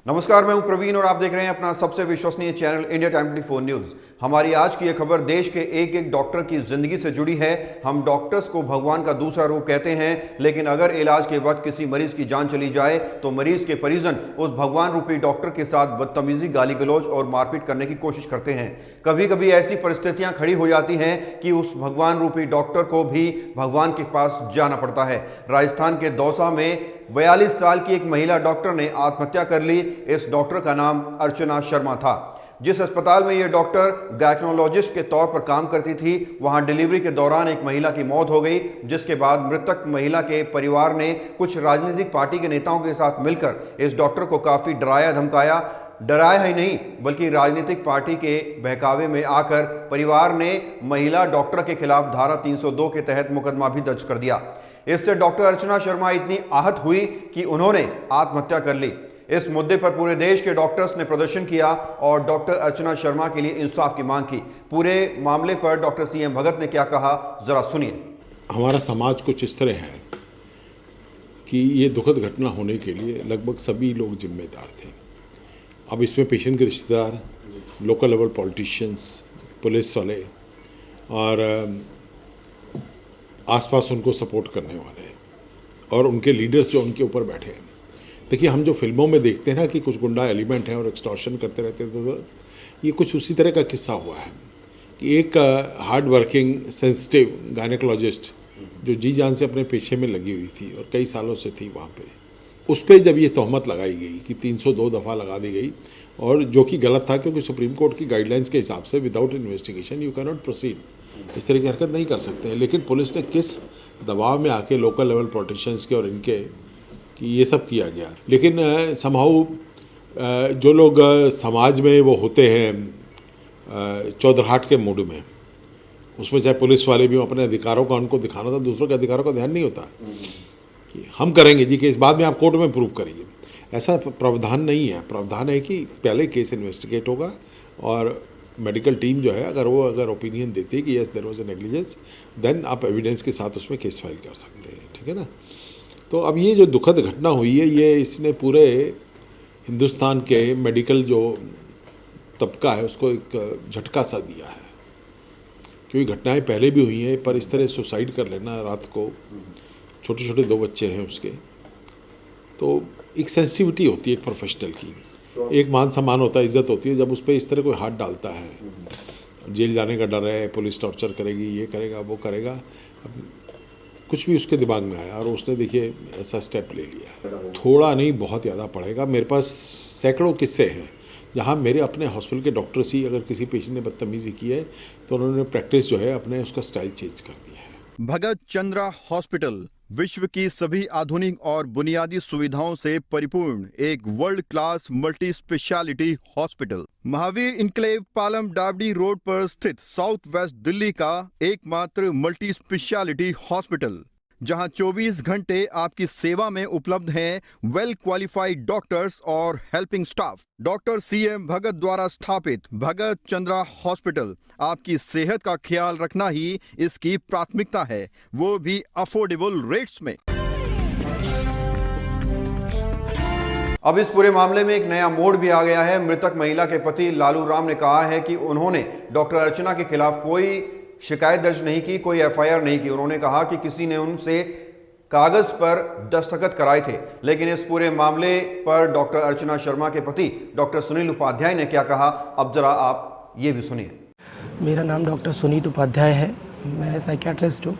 नमस्कार, मैं हूं प्रवीण और आप देख रहे हैं अपना सबसे विश्वसनीय चैनल इंडिया टाइम 24 न्यूज। हमारी आज की यह खबर देश के एक एक डॉक्टर की जिंदगी से जुड़ी है। हम डॉक्टर्स को भगवान का दूसरा रूप कहते हैं, लेकिन अगर इलाज के वक्त किसी मरीज की जान चली जाए तो मरीज के परिजन उस भगवान रूपी डॉक्टर के साथ बदतमीजी, गाली गलौज और मारपीट करने की कोशिश करते हैं। कभी कभी ऐसी परिस्थितियां खड़ी हो जाती हैं कि उस भगवान रूपी डॉक्टर को भी भगवान के पास जाना पड़ता है। राजस्थान के दौसा में 42 साल की एक महिला डॉक्टर ने आत्महत्या कर ली। इस डॉक्टर का नाम अर्चना शर्मा था। जिस अस्पताल में यह डॉक्टर गायनेकोलॉजिस्ट के तौर पर काम करती थी, वहां डिलीवरी के दौरान एक महिला की मौत हो गई, जिसके बाद मृतक महिला के परिवार ने कुछ राजनीतिक पार्टी के नेताओं के साथ मिलकर इस डॉक्टर को काफी डराया धमकाया। डराया ही नहीं, बल्कि राजनीतिक पार्टी के बहकावे में आकर परिवार ने महिला डॉक्टर के खिलाफ धारा 302 के तहत मुकदमा भी दर्ज कर दिया। इससे डॉक्टर अर्चना शर्मा इतनी आहत हुई कि उन्होंने आत्महत्या कर ली। इस मुद्दे पर पूरे देश के डॉक्टर्स ने प्रदर्शन किया और डॉक्टर अर्चना शर्मा के लिए इंसाफ की मांग की। पूरे मामले पर डॉक्टर सीएम भगत ने क्या कहा, जरा सुनिए। हमारा समाज कुछ इस तरह है कि ये दुखद घटना होने के लिए लगभग सभी लोग जिम्मेदार थे। अब इसमें पेशेंट के रिश्तेदार, लोकल लेवल पॉलिटिशियंस, पुलिस वाले और आसपास उनको सपोर्ट करने वाले और उनके लीडर्स जो उनके ऊपर बैठे हैं। देखिए, हम जो फिल्मों में देखते हैं ना कि कुछ गुंडा एलिमेंट हैं और एक्सटॉर्शन करते रहते हैं, तो ये कुछ उसी तरह का किस्सा हुआ है कि एक हार्ड वर्किंग सेंसिटिव गायनेकोलॉजिस्ट जो जी जान से अपने पेशे में लगी हुई थी और कई सालों से थी वहाँ पे, उस पर जब ये तहमत लगाई गई कि 302 दफ़ा लगा दी गई, और जो कि गलत था क्योंकि सुप्रीम कोर्ट की गाइडलाइंस के हिसाब से without investigation you can not proceed, इस तरह की हरकत नहीं कर सकते हैं। लेकिन पुलिस ने किस दबाव में आके लोकल लेवल पॉलिटिशियंस के और इनके कि ये सब किया गया। लेकिन समहाउ जो लोग समाज में वो होते हैं चौधराहट के मूड में, उसमें चाहे पुलिस वाले भी अपने अधिकारों का उनको दिखाना था, दूसरों के अधिकारों का ध्यान नहीं होता कि हम करेंगे जी केस, बाद में आप कोर्ट में प्रूव करेंगे। ऐसा प्रावधान नहीं है। प्रावधान है कि पहले केस इन्वेस्टिगेट होगा और मेडिकल टीम जो है अगर ओपिनियन देती है कि yes there was a negligence, then आप एविडेंस के साथ उसमें केस फाइल कर सकते हैं। ठीक है ना। तो अब ये जो दुखद घटना हुई है, ये इसने पूरे हिंदुस्तान के मेडिकल जो तबका है उसको एक झटका सा दिया है, क्योंकि घटनाएं पहले भी हुई हैं, पर इस तरह सुसाइड कर लेना रात को, छोटे छोटे 2 बच्चे हैं उसके, तो एक सेंसिटिविटी होती है एक प्रोफेशनल की, एक मान सम्मान होता है, इज्जत होती है। जब उस पर इस तरह कोई हाथ डालता है, जेल जाने का डर है, पुलिस टॉर्चर करेगी, ये करेगा वो करेगा, कुछ भी उसके दिमाग में आया और उसने देखिए ऐसा स्टेप ले लिया। थोड़ा नहीं, बहुत ज़्यादा पड़ेगा। मेरे पास सैकड़ों किस्से हैं जहाँ मेरे अपने हॉस्पिटल के डॉक्टर्स ही अगर किसी पेशेंट ने बदतमीजी की है तो उन्होंने प्रैक्टिस जो है अपने उसका स्टाइल चेंज कर दिया है। भगत चंद्रा हॉस्पिटल विश्व की सभी आधुनिक और बुनियादी सुविधाओं से परिपूर्ण एक world class multi speciality hospital, Mahavir enclave, Palam डावडी रोड पर स्थित साउथ वेस्ट दिल्ली का एकमात्र मल्टी स्पेशलिटी हॉस्पिटल, जहां 24 घंटे आपकी सेवा में उपलब्ध हैं वेल क्वालिफाइड डॉक्टर्स और हेल्पिंग स्टाफ। डॉक्टर सीएम भगत द्वारा स्थापित भगत चंद्रा हॉस्पिटल आपकी सेहत का ख्याल रखना ही इसकी प्राथमिकता है, वो भी अफोर्डेबल रेट्स में। अब इस पूरे मामले में एक नया मोड़ भी आ गया है। मृतक महिला के पति लालू राम ने कहा है कि उन्होंने डॉक्टर अर्चना के खिलाफ कोई शिकायत दर्ज नहीं की, कोई एफआईआर नहीं की। उन्होंने कहा कि किसी ने उनसे कागज पर दस्तखत कराए थे। लेकिन इस पूरे मामले पर डॉक्टर अर्चना शर्मा के पति डॉक्टर सुनील उपाध्याय ने क्या कहा, अब जरा आप ये भी सुनिए। मेरा नाम डॉक्टर सुनील उपाध्याय है, मैं साइकियाट्रिस्ट हूँ।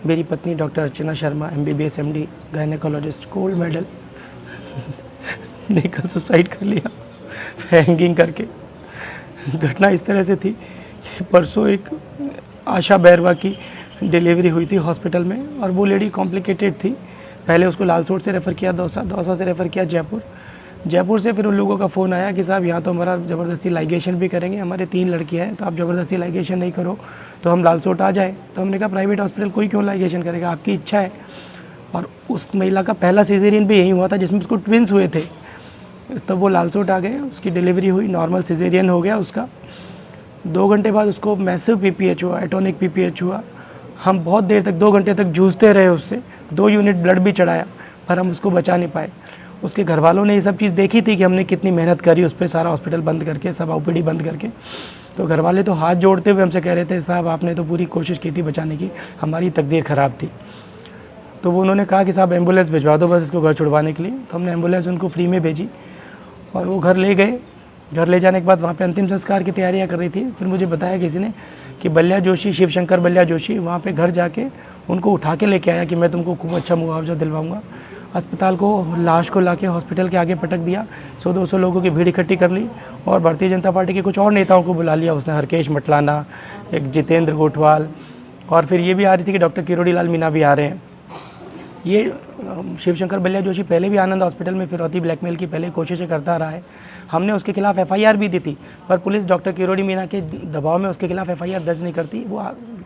मेरी पत्नी doctor Archana Sharma MBBS MD gynaecologist, gold medal, ने कल सुसाइड कर लिया हैंगिंग करके। घटना इस तरह से थी कि परसों एक आशा बैरवा की डिलीवरी हुई थी हॉस्पिटल में और वो लेडी कॉम्प्लिकेटेड थी। पहले उसको लालसोट से रेफ़र किया दौसा, दौसा से रेफ़र किया जयपुर, जयपुर से फिर उन लोगों का फ़ोन आया कि साहब यहाँ तो हमारा ज़बरदस्ती लाइगेशन भी करेंगे, हमारे 3 लड़कियाँ हैं, तो आप ज़बरदस्ती लाइगेशन नहीं करो तो हम लालसोट आ जाए। तो हमने कहा प्राइवेट हॉस्पिटल कोई क्यों लाइगेशन करेगा, आपकी इच्छा है। और उस महिला का पहला सिजेरियन भी यही हुआ था जिसमें उसको ट्विंस हुए थे। तब वो लालसोट आ गए, उसकी डिलीवरी हुई, नॉर्मल सिजेरियन हो गया उसका। 2 घंटे बाद उसको मैसिव PPH हुआ, एटोनिक PPH हुआ। हम बहुत देर तक 2 घंटे तक जूझते रहे उससे, 2 यूनिट ब्लड भी चढ़ाया पर हम उसको बचा नहीं पाए। उसके घर वालों ने ये सब चीज़ देखी थी कि हमने कितनी मेहनत करी उस पर, सारा हॉस्पिटल बंद करके, सब ओपीडी बंद करके। तो घर वाले तो हाथ जोड़ते हुए हमसे कह रहे थे, साहब आपने तो पूरी कोशिश की थी बचाने की, हमारी तकदीर ख़राब थी। तो वो उन्होंने कहा कि साहब एम्बुलेंस भिजवा दो बस इसको घर छुड़वाने के लिए। तो हमने एम्बुलेंस उनको फ्री में भेजी और वो घर ले गए। घर ले जाने के बाद वहाँ पे अंतिम संस्कार की तैयारियाँ कर रही थी। फिर मुझे बताया किसी ने कि बल्ल्या जोशी, शिवशंकर बल्ल्या जोशी वहाँ पे घर जाके उनको उठा के लेके आया कि मैं तुमको खूब अच्छा मुआवजा दिलवाऊंगा। अस्पताल को, लाश को लाके हॉस्पिटल के आगे पटक दिया। 100-200 लोगों की भीड़ इकट्ठी कर ली और भारतीय जनता पार्टी के कुछ और नेताओं को बुला लिया उसने, हरकेश मटलाना, एक जितेंद्र गोठवाल, और फिर ये भी आ रही थी कि डॉक्टर किरोड़ी लाल मीना भी आ रहे हैं। ये शिवशंकर बल्ल्या जोशी पहले भी आनंद हॉस्पिटल में फिरौती ब्लैकमेल की पहले कोशिशें करता रहा है। हमने उसके खिलाफ एफआईआर भी दी थी, पर पुलिस डॉक्टर किरोड़ी मीना के दबाव में उसके खिलाफ एफआईआर दर्ज नहीं करती। वो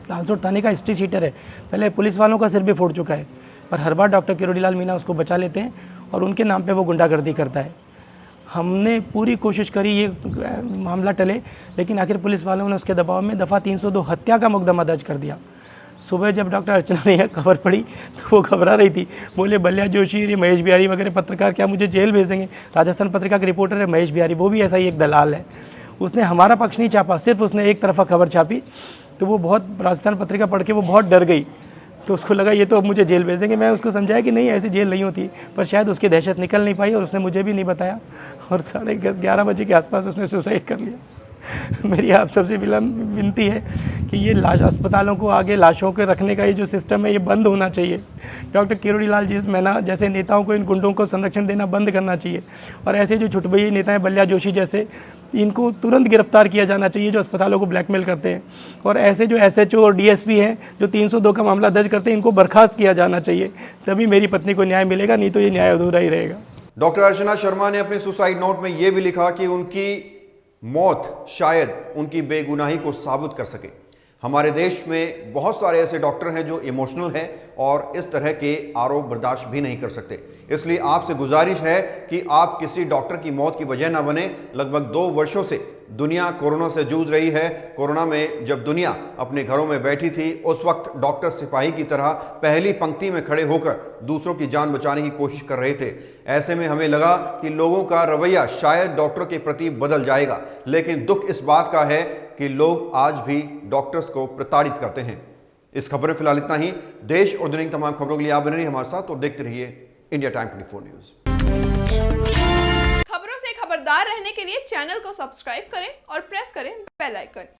लालसोट थाने का हिस्ट्री शीटर है, पहले पुलिस वालों का सिर भी फोड़ चुका है, पर हर बार डॉक्टर किरोड़ी लाल मीना उसको बचा लेते हैं और उनके नाम पे वो गुंडागर्दी करता है। हमने पूरी कोशिश करी ये मामला टले, लेकिन आखिर पुलिस वालों ने उसके दबाव में दफ़ा 302 हत्या का मुकदमा दर्ज कर दिया। सुबह जब डॉक्टर अर्चना ने यह खबर पड़ी तो वो घबरा रही थी, बोले बल्ल्या जोशी, ये महेश बिहारी वगैरह पत्रकार क्या मुझे जेल भेज देंगे। राजस्थान पत्रिका के रिपोर्टर है महेश बिहारी, वो भी ऐसा ही एक दलाल है। उसने हमारा पक्ष नहीं छापा, सिर्फ उसने एक तरफा खबर छापी। तो वो बहुत, राजस्थान पत्रिका पढ़ के वो बहुत डर गई, तो उसको लगा ये तो अब मुझे जेल भेज देंगे। मैं उसको समझाया कि नहीं, ऐसी जेल नहीं होती, पर शायद उसकी दहशत निकल नहीं पाई और उसने मुझे भी नहीं बताया और 11:30 बजे के आसपास उसने सुसाइड कर लिया। मेरी आप सबसे विनती है कि ये लाश अस्पतालों को आगे लाशों के रखने का ये जो सिस्टम है ये बंद होना चाहिए। डॉक्टर किरोड़ी लाल जी मैना जैसे नेताओं को, इन गुंडों को संरक्षण देना बंद करना चाहिए और ऐसे जो छुटभई नेता हैं बल्ल्या जोशी जैसे, इनको तुरंत गिरफ्तार किया जाना चाहिए जो अस्पतालों को ब्लैकमेल करते हैं। और ऐसे जो एसएचओ और डीएसपी हैं जो 302 का मामला दर्ज करते हैं, इनको बर्खास्त किया जाना चाहिए, तभी मेरी पत्नी को न्याय मिलेगा, नहीं तो ये न्याय अधूरा ही रहेगा। डॉक्टर अर्चना शर्मा ने अपने सुसाइड नोट में यह भी लिखा कि उनकी मौत शायद उनकी बेगुनाही को साबित कर सके। हमारे देश में बहुत सारे ऐसे डॉक्टर हैं जो इमोशनल हैं और इस तरह के आरोप बर्दाश्त भी नहीं कर सकते। इसलिए आपसे गुजारिश है कि आप किसी डॉक्टर की मौत की वजह ना बने। लगभग 2 वर्षों से दुनिया कोरोना से जूझ रही है। कोरोना में जब दुनिया अपने घरों में बैठी थी, उस वक्त डॉक्टर सिपाही की तरह पहली पंक्ति में खड़े होकर दूसरों की जान बचाने की कोशिश कर रहे थे। ऐसे में हमें लगा कि लोगों का रवैया शायद डॉक्टर के प्रति बदल जाएगा, लेकिन दुख इस बात का है कि लोग आज भी डॉक्टर्स को प्रताड़ित करते हैं। इस खबर में फिलहाल इतना ही। देश और दुनिया की तमाम खबरों के लिए आप बने रहिए हमारे साथ और देखते रहिए इंडिया टाइम 24 न्यूज। खबरों से खबरदार रहने के लिए चैनल को सब्सक्राइब करें और प्रेस करें बेल आइकन।